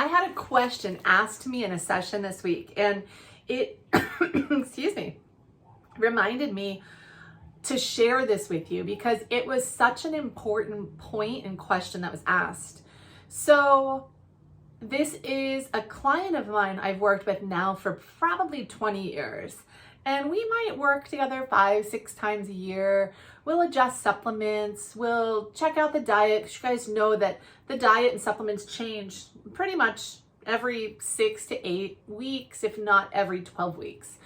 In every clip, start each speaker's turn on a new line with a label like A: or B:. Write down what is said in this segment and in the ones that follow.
A: I had a question asked to me in a session this week, and it, excuse me, reminded me to share this with you because it was such an important point and question that was asked. So this is a client of mine I've worked with now for probably 20 years. And we might work together 5-6 times a year. We'll adjust supplements. We'll check out the diet. 'Cause you guys know that the diet and supplements change pretty much every 6 to 8 weeks, if not every 12 weeks.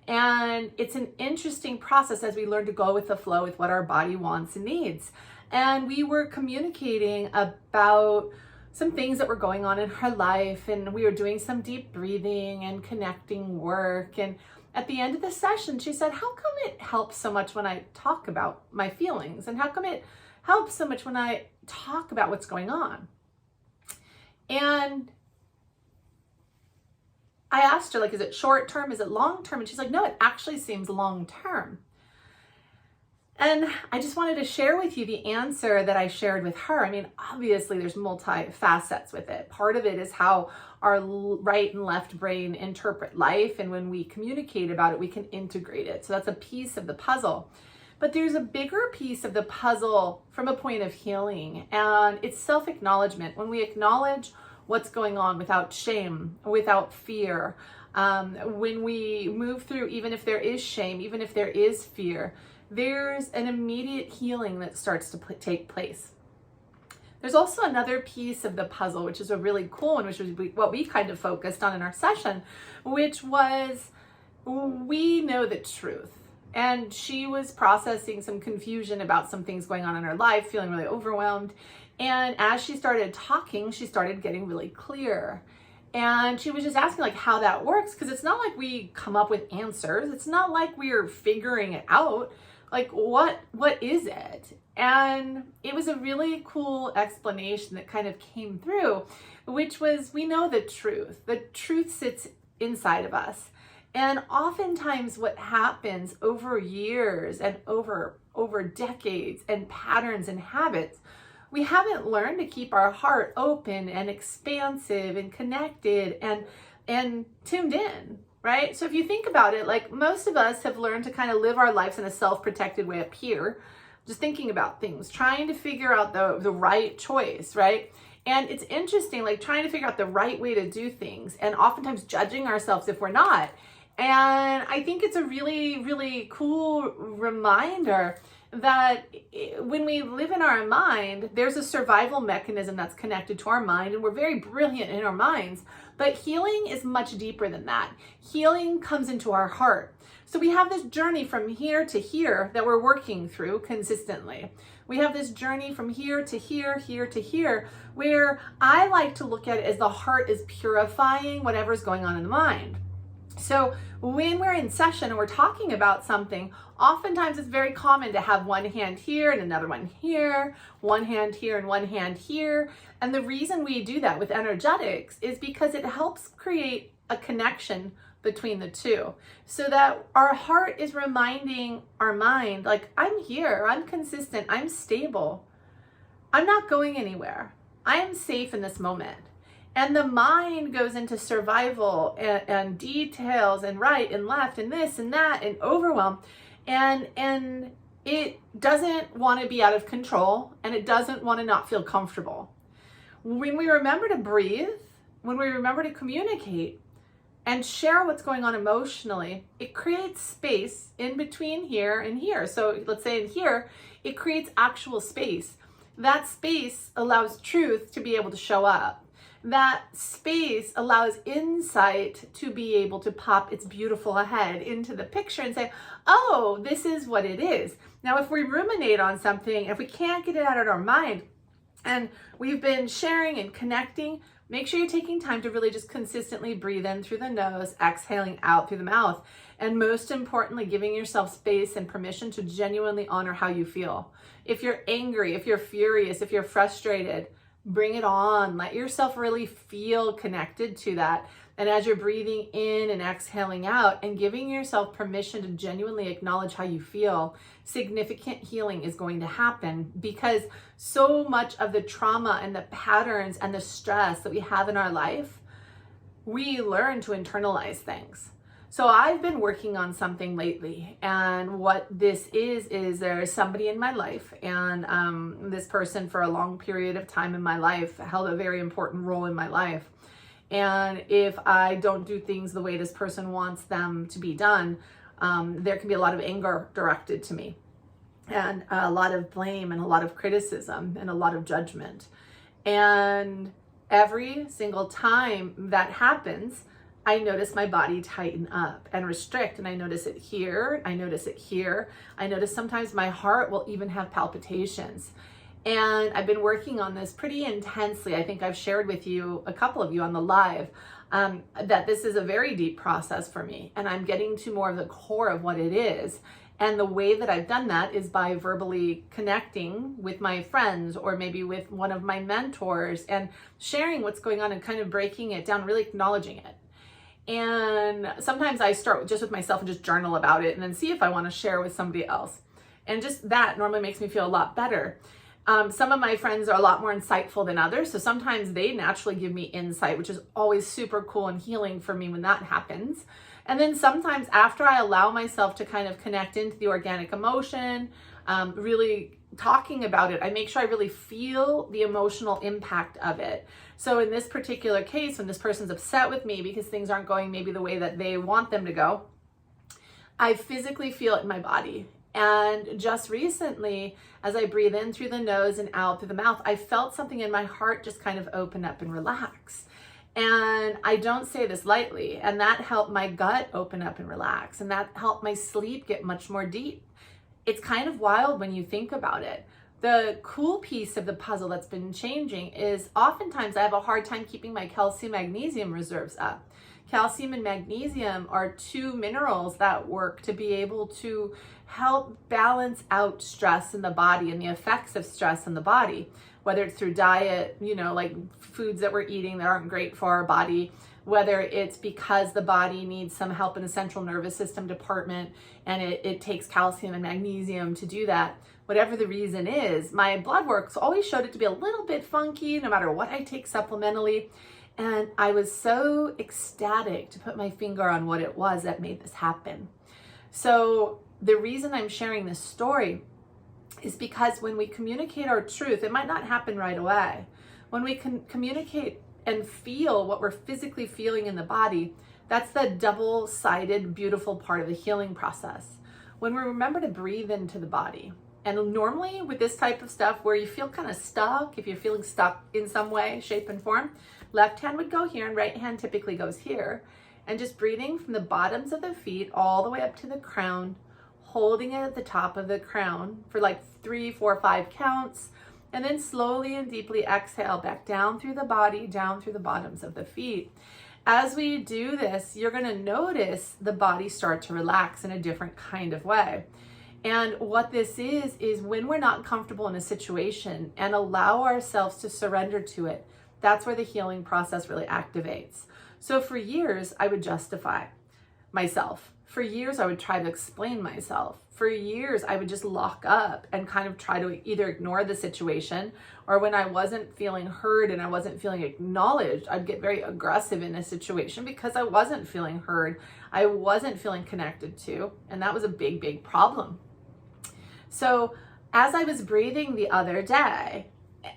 A: And it's an interesting process as we learn to go with the flow with what our body wants and needs. And we were communicating about some things that were going on in her life, and we were doing some deep breathing and connecting work. And at the end of the session, she said, how come it helps so much when I talk about my feelings? And how come it helps so much when I talk about what's going on? And I asked her, like, is it short term? Is it long term? And she's like, no, it actually seems long term. And I just wanted to share with you the answer that I shared with her. I mean, obviously there's multi-facets with it. Part of it is how our right and left brain interpret life. And when we communicate about it, we can integrate it. So that's a piece of the puzzle. But there's a bigger piece of the puzzle from a point of healing, and it's self-acknowledgement. When we acknowledge what's going on without shame, without fear, when we move through, even if there is shame, even if there is fear, there's an immediate healing that starts to take place. There's also another piece of the puzzle, which is a really cool one, which was what we kind of focused on in our session, which was we know the truth. And she was processing some confusion about some things going on in her life, feeling really overwhelmed. And as she started talking, she started getting really clear. And she was just asking like how that works, because it's not like we come up with answers. It's not like we're figuring it out. Like what is it? And it was a really cool explanation that kind of came through, which was we know the truth. The truth sits inside of us. And oftentimes what happens over years and over decades and patterns and habits, we haven't learned to keep our heart open and expansive and connected and tuned in, right? So if you think about it, like most of us have learned to kind of live our lives in a self-protected way up here, just thinking about things, trying to figure out the right choice, right? And it's interesting, like trying to figure out the right way to do things and oftentimes judging ourselves if we're not. And I think it's a really, really cool reminder that when we live in our mind, there's a survival mechanism that's connected to our mind, and we're very brilliant in our minds, but healing is much deeper than that. Healing comes into our heart. So we have this journey from here to here that we're working through consistently. We have this journey from here to here, here to here, where I like to look at it as the heart is purifying whatever's going on in the mind. So when we're in session and we're talking about something, oftentimes it's very common to have one hand here and another one here, one hand here and one hand here. And the reason we do that with energetics is because it helps create a connection between the two, so that our heart is reminding our mind, like, I'm here, I'm consistent, I'm stable, I'm not going anywhere, I am safe in this moment. And the mind goes into survival and details and right and left and this and that and overwhelm. And it doesn't want to be out of control, and it doesn't want to not feel comfortable. When we remember to breathe, when we remember to communicate and share what's going on emotionally, it creates space in between here and here. So let's say in here, it creates actual space. That space allows truth to be able to show up. That space allows insight to be able to pop its beautiful head into the picture and say, oh, this is what it is. Now, if we ruminate on something, if we can't get it out of our mind, and we've been sharing and connecting, make sure you're taking time to really just consistently breathe in through the nose, exhaling out through the mouth. And most importantly, giving yourself space and permission to genuinely honor how you feel. If you're angry, if you're furious, if you're frustrated, Bring it on. Let yourself really feel connected to that. And as you're breathing in and exhaling out and giving yourself permission to genuinely acknowledge how you feel, significant healing is going to happen, because so much of the trauma and the patterns and the stress that we have in our life, we learn to internalize things. So I've been working on something lately, and what this is there's somebody in my life, and this person for a long period of time in my life held a very important role in my life. And if I don't do things the way this person wants them to be done, there can be a lot of anger directed to me, and a lot of blame and a lot of criticism and a lot of judgment. And every single time that happens, I notice my body tighten up and restrict, and I notice it here, I notice it here. I notice sometimes my heart will even have palpitations. And I've been working on this pretty intensely. I think I've shared with you, a couple of you on the live, that this is a very deep process for me, and I'm getting to more of the core of what it is. And the way that I've done that is by verbally connecting with my friends, or maybe with one of my mentors, and sharing what's going on and kind of breaking it down, really acknowledging it. And sometimes I start just with myself and just journal about it and then see if I want to share with somebody else. And just that normally makes me feel a lot better. Some of my friends are a lot more insightful than others. So sometimes they naturally give me insight, which is always super cool and healing for me when that happens. And then sometimes after I allow myself to kind of connect into the organic emotion, really talking about it, I make sure I really feel the emotional impact of it. So in this particular case, when this person's upset with me because things aren't going maybe the way that they want them to go, I physically feel it in my body. And just recently, as I breathe in through the nose and out through the mouth, I felt something in my heart just kind of open up and relax. And I don't say this lightly, and that helped my gut open up and relax, and that helped my sleep get much more deep. It's kind of wild when you think about it. The cool piece of the puzzle that's been changing is oftentimes I have a hard time keeping my calcium magnesium reserves up. Calcium and magnesium are two minerals that work to be able to help balance out stress in the body and the effects of stress in the body, whether it's through diet, like foods that we're eating that aren't great for our body, whether it's because the body needs some help in the central nervous system department and it takes calcium and magnesium to do that. Whatever the reason is, my blood work's always showed it to be a little bit funky no matter what I take supplementally. And I was so ecstatic to put my finger on what it was that made this happen. So the reason I'm sharing this story is because when we communicate our truth, it might not happen right away. When we can communicate and feel what we're physically feeling in the body, that's the double-sided, beautiful part of the healing process. When we remember to breathe into the body, and normally with this type of stuff where you feel kind of stuck, if you're feeling stuck in some way, shape, and form, left hand would go here and right hand typically goes here. And just breathing from the bottoms of the feet all the way up to the crown, holding it at the top of the crown for like 3, 4, 5 counts, and then slowly and deeply exhale back down through the body, down through the bottoms of the feet. As we do this, you're going to notice the body start to relax in a different kind of way. And what this is when we're not comfortable in a situation and allow ourselves to surrender to it, that's where the healing process really activates. So for years, I would justify myself. For years, I would try to explain myself. For years, I would just lock up and kind of try to either ignore the situation, or when I wasn't feeling heard and I wasn't feeling acknowledged, I'd get very aggressive in a situation because I wasn't feeling heard. I wasn't feeling connected to, and that was a big, big problem. So as I was breathing the other day,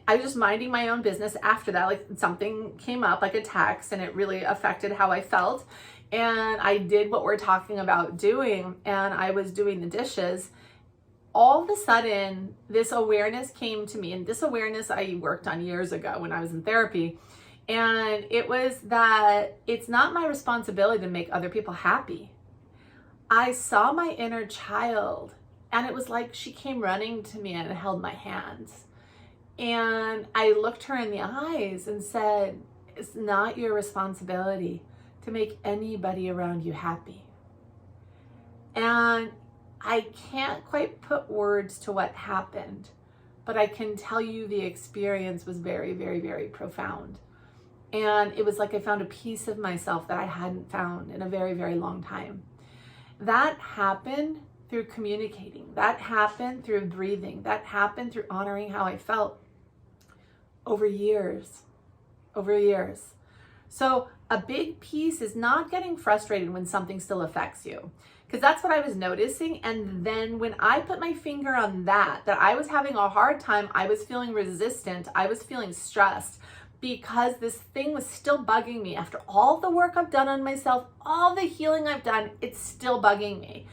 A: I was just minding my own business after that, like something came up like a text and it really affected how I felt. And I did what we're talking about doing, and I was doing the dishes. All of a sudden, this awareness came to me, and this awareness I worked on years ago when I was in therapy. And it was that it's not my responsibility to make other people happy. I saw my inner child, and it was like she came running to me and held my hands. And I looked her in the eyes and said, it's not your responsibility to make anybody around you happy. And I can't quite put words to what happened, but I can tell you the experience was very, very, very profound. And it was like I found a piece of myself that I hadn't found in a very, very long time. That happened through communicating. That happened through breathing. That happened through honoring how I felt over years. So a big piece is not getting frustrated when something still affects you, because that's what I was noticing. And then when I put my finger on that I was having a hard time, I was feeling resistant, I was feeling stressed, because this thing was still bugging me. After all the work I've done on myself, all the healing I've done, it's still bugging me.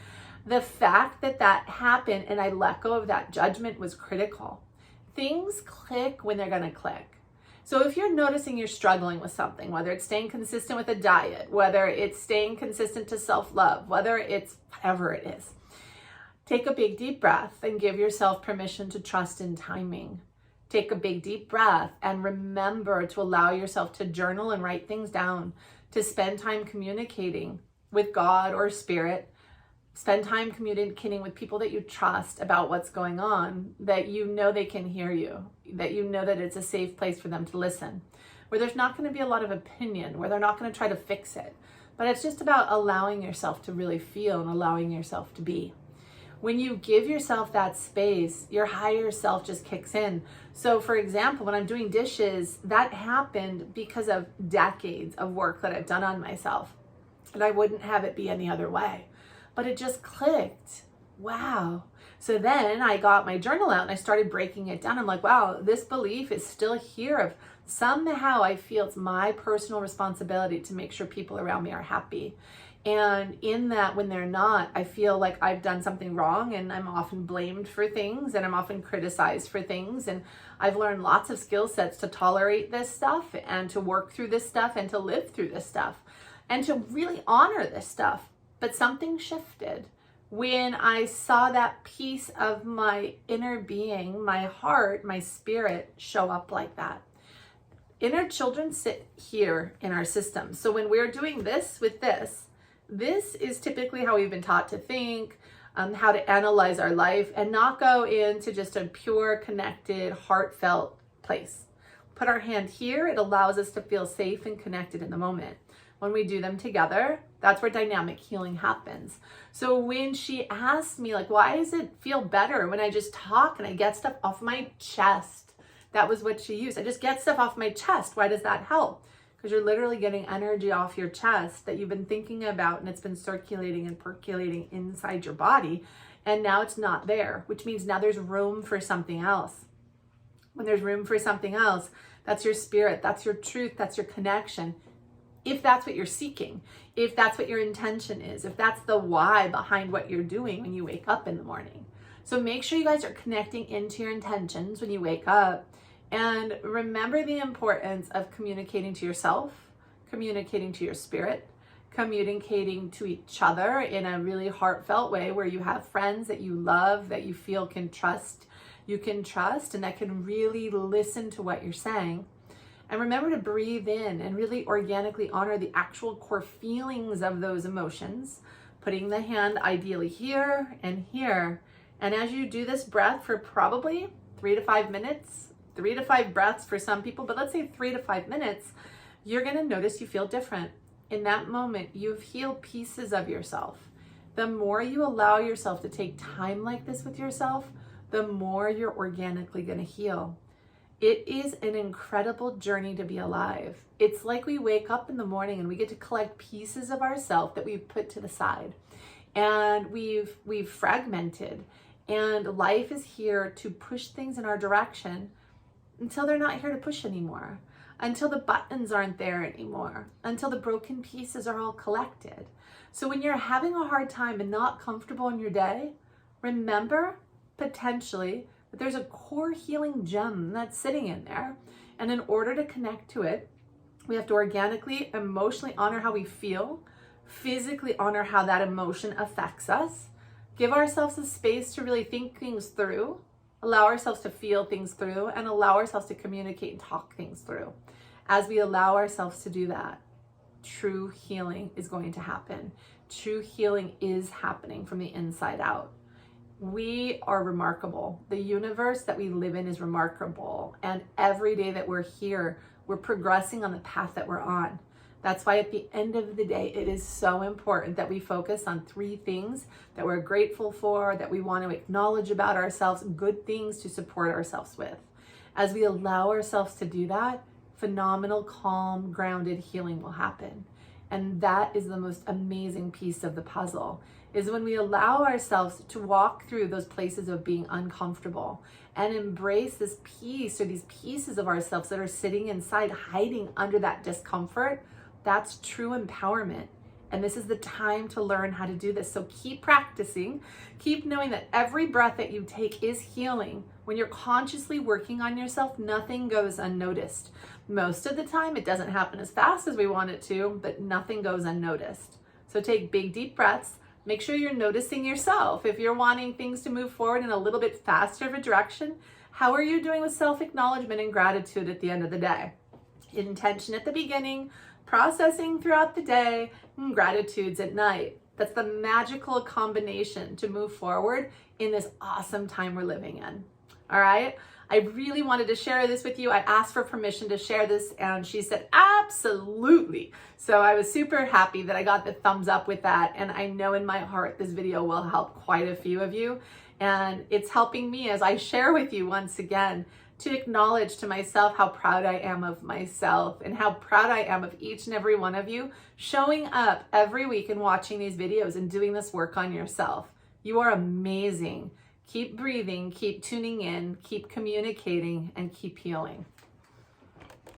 A: The fact that that happened and I let go of that judgment was critical. Things click when they're gonna click. So if you're noticing you're struggling with something, whether it's staying consistent with a diet, whether it's staying consistent to self-love, whether it's whatever it is, take a big deep breath and give yourself permission to trust in timing. Take a big deep breath and remember to allow yourself to journal and write things down, to spend time communicating with God or spirit. Spend time communicating with people that you trust about what's going on, that you know they can hear you, that you know that it's a safe place for them to listen, where there's not going to be a lot of opinion, where they're not going to try to fix it. But it's just about allowing yourself to really feel and allowing yourself to be. When you give yourself that space, your higher self just kicks in. So for example, when I'm doing dishes, that happened because of decades of work that I've done on myself. And I wouldn't have it be any other way. But it just clicked. Wow. So then I got my journal out and I started breaking it down. I'm like, wow, this belief is still here of somehow I feel it's my personal responsibility to make sure people around me are happy. And in that, when they're not, I feel like I've done something wrong, and I'm often blamed for things, and I'm often criticized for things. And I've learned lots of skill sets to tolerate this stuff and to work through this stuff and to live through this stuff and to really honor this stuff. But something shifted when I saw that piece of my inner being, my heart, my spirit show up like that. Inner children sit here in our system. So when we're doing this with this is typically how we've been taught to think, how to analyze our life and not go into just a pure, connected, heartfelt place. Put our hand here, it allows us to feel safe and connected in the moment. When we do them together, that's where dynamic healing happens. So when she asked me, like, why does it feel better when I just talk and I get stuff off my chest? That was what she used. I just get stuff off my chest. Why does that help? Because you're literally getting energy off your chest that you've been thinking about, and it's been circulating and percolating inside your body. And now it's not there, which means now there's room for something else. When there's room for something else, that's your spirit, that's your truth, that's your connection. If that's what you're seeking, if that's what your intention is, if that's the why behind what you're doing when you wake up in the morning. So make sure you guys are connecting into your intentions when you wake up, and remember the importance of communicating to yourself, communicating to your spirit, communicating to each other in a really heartfelt way where you have friends that you love, that you feel you can trust, and that can really listen to what you're saying. And remember to breathe in and really organically honor the actual core feelings of those emotions, putting the hand ideally here and here. And as you do this breath for probably 3 to 5 minutes, 3 to 5 breaths for some people, but let's say 3 to 5 minutes, you're gonna notice you feel different. In that moment, you've healed pieces of yourself. The more you allow yourself to take time like this with yourself, the more you're organically gonna heal. It is an incredible journey to be alive. It's like we wake up in the morning and we get to collect pieces of ourselves that we've put to the side and we've fragmented, and life is here to push things in our direction until they're not here to push anymore, until the buttons aren't there anymore, until the broken pieces are all collected. So when you're having a hard time and not comfortable in your day, remember potentially that there's a core healing gem that's sitting in there. And in order to connect to it, we have to organically, emotionally honor how we feel, physically honor how that emotion affects us, give ourselves a space to really think things through, allow ourselves to feel things through, and allow ourselves to communicate and talk things through. As we allow ourselves to do that, true healing is going to happen. True healing is happening from the inside out. We are remarkable. The universe that we live in is remarkable. And every day that we're here, we're progressing on the path that we're on. That's why at the end of the day, it is so important that we focus on 3 things that we're grateful for, that we want to acknowledge about ourselves, good things to support ourselves with. As we allow ourselves to do that, phenomenal, calm, grounded healing will happen. And that is the most amazing piece of the puzzle, is when we allow ourselves to walk through those places of being uncomfortable and embrace this piece or these pieces of ourselves that are sitting inside, hiding under that discomfort. That's true empowerment. And this is the time to learn how to do this. So keep practicing, keep knowing that every breath that you take is healing. When you're consciously working on yourself, nothing goes unnoticed. Most of the time, it doesn't happen as fast as we want it to, but nothing goes unnoticed. So take big, deep breaths. Make sure you're noticing yourself. If you're wanting things to move forward in a little bit faster of a direction, how are you doing with self-acknowledgement and gratitude at the end of the day? Intention at the beginning, processing throughout the day, and gratitudes at night. That's the magical combination to move forward in this awesome time we're living in. All right? I really wanted to share this with you. I asked for permission to share this and she said, absolutely. So I was super happy that I got the thumbs up with that. And I know in my heart, this video will help quite a few of you. And it's helping me as I share with you once again to acknowledge to myself how proud I am of myself and how proud I am of each and every one of you showing up every week and watching these videos and doing this work on yourself. You are amazing. Keep breathing, keep tuning in, keep communicating, and keep healing.